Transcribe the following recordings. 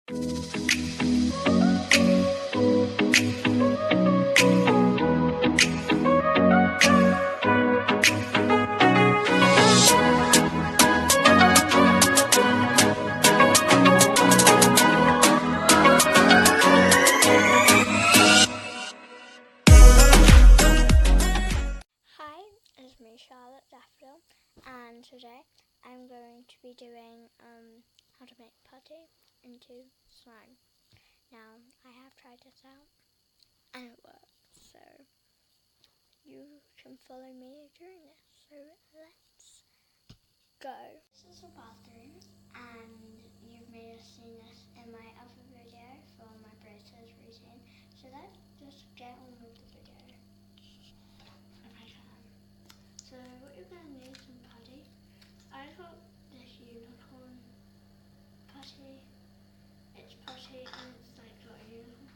It's me, Charlotte Daffodil, and today I'm going to be doing how to make putty into slime. Now, I have tried this out and it works, so you can follow me during this. So let's go. This is a bathroom, and you may have seen this in my other video for my braces routine. So let's just get on with the video. If I can. So what you're going to need is some putty. I got this unicorn putty. It's putty and it's like got a unicorn.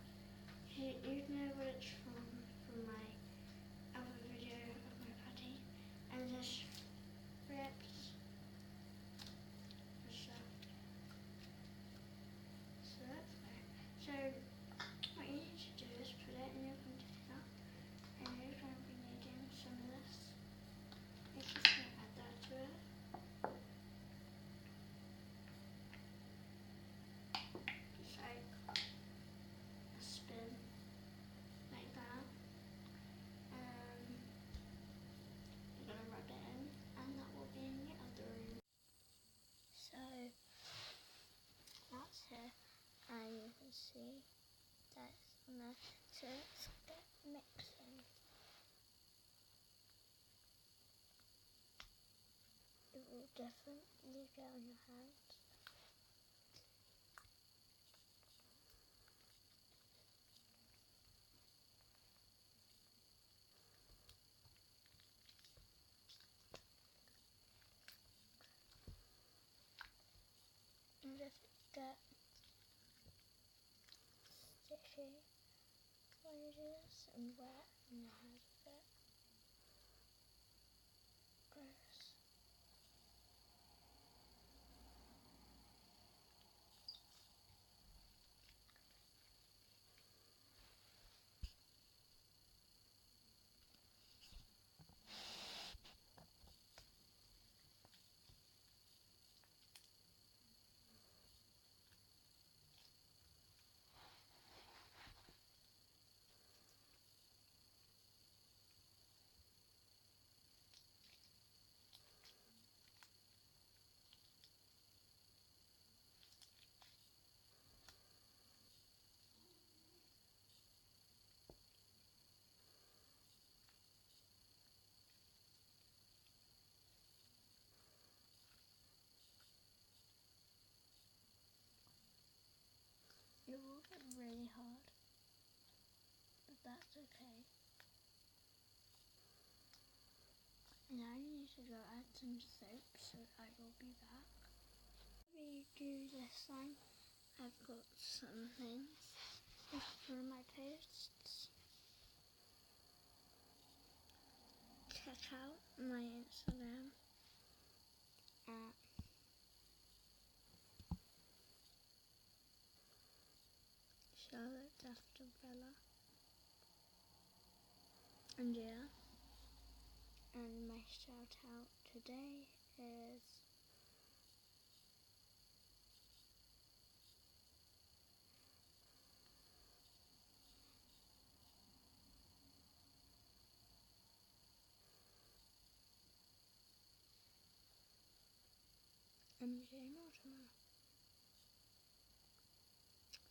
You know what it's from my other video of my putty. And this rips the stuff. So that's there. So what you need to do is put it in your container, and you're going to be needing some of this. You're just going to add that to it. Just like a spin, like that. You're going to rub it in, and that will be in the other room. So that's here, and you can see that's on there. So let's get mixing. It will definitely get on your hands. And if it gets sticky when you do this and wet in your hands a bit, gross. It will get really hard, but that's okay. Now you need to go add some soap, so I will be back. We do this slime. I've got some things for my posts. Check out my Instagram at Charlotte Daffodil Bella. And yeah, and my shout out today is MJ Mortimer.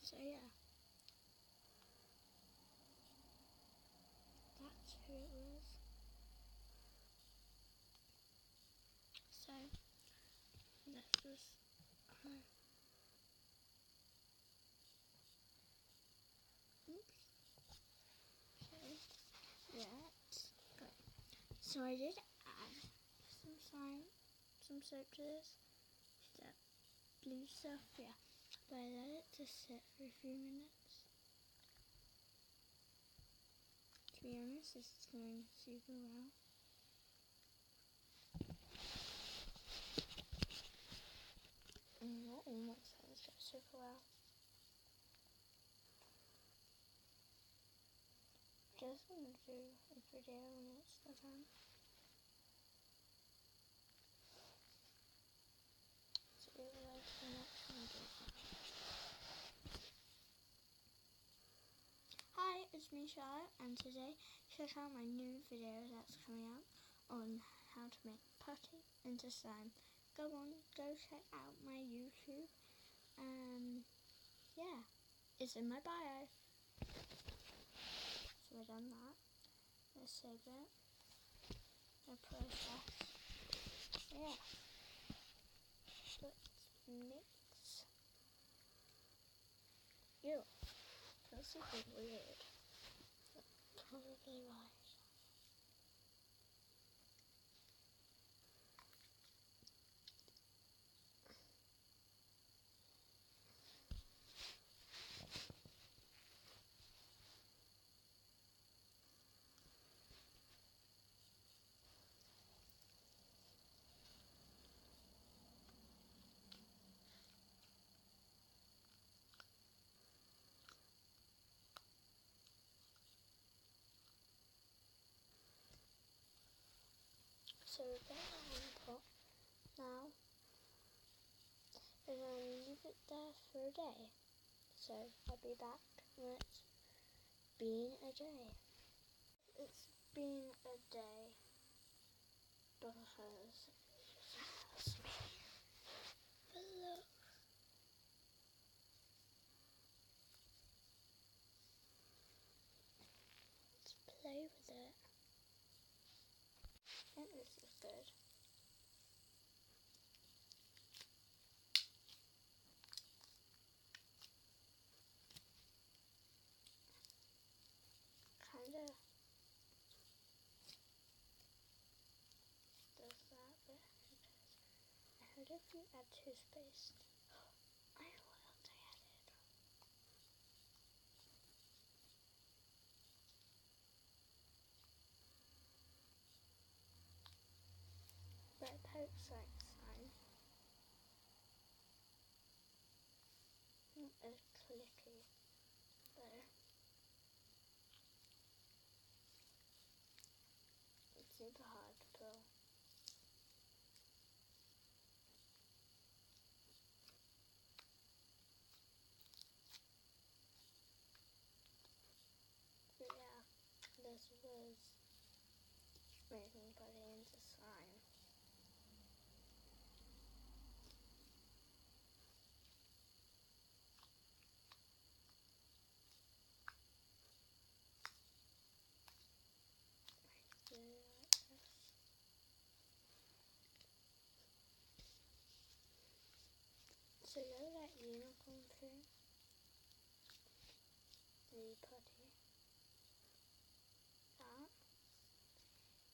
So yeah, that's who it was. So let's just oops. Okay, let's go. So I did add some slime, some soap to this. That blue stuff, yeah. But I let it to sit for a few minutes. To be honest, this is going super well. Not all my slime is going super well. just want to do a video on Instagram. So you like the next video. Hi, it's me Charlotte, and today check out my new video that's coming out on how to make putty into slime. Go check out my YouTube, and yeah, it's in my bio. So we've done that. Let's save it. The process. Yeah. Let's mix. Ew. That's something weird. Probably why. So we've got that in the pot now, and then leave it there for a day. So I'll be back when it's been a day. It's been a day because it has me. But look. Let's play with it. I think this is good. Kinda does that, but I heard if you add toothpaste. I know what else I added. Red pokes like slime. Not as clicky though. It's super hard to pull. But yeah, this was making putty into slime. Like this. So you know that unicorn thing? The putty. That.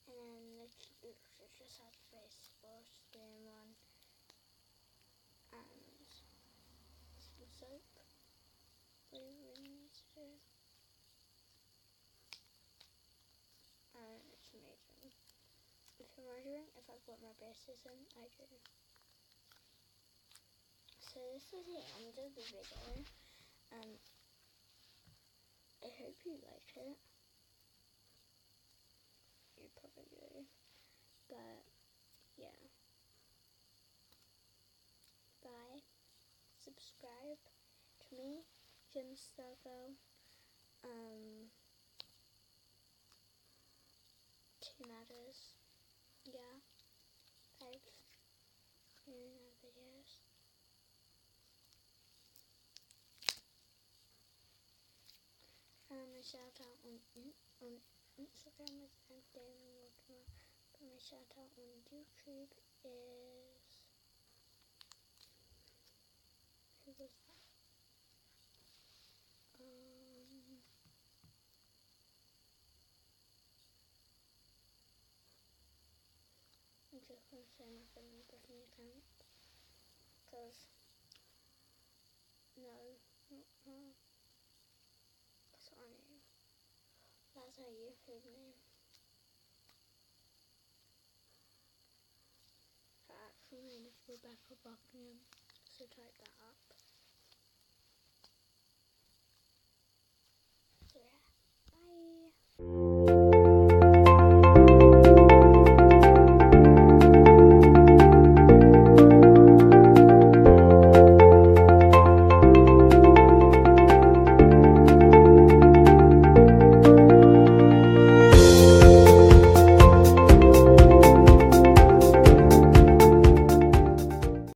And then it just has face wash, spoon one, and some soap. What you really need to do. And it's amazing. If you're wondering if I've got my braces in, I do. So this is the end of the video. I hope you like it. You probably do. But yeah. Bye. Subscribe to me, Jim Stelgo. Two matters. Yeah. Thanks. See you in other videos. My shout out on Instagram is @DailyMortimer, but my shout out on YouTube is who was that? I'm just gonna say my friend Brittany account, cause no, that's our name. That's our YouTube name. Her actual name is Rebecca Buckingham, so type that up.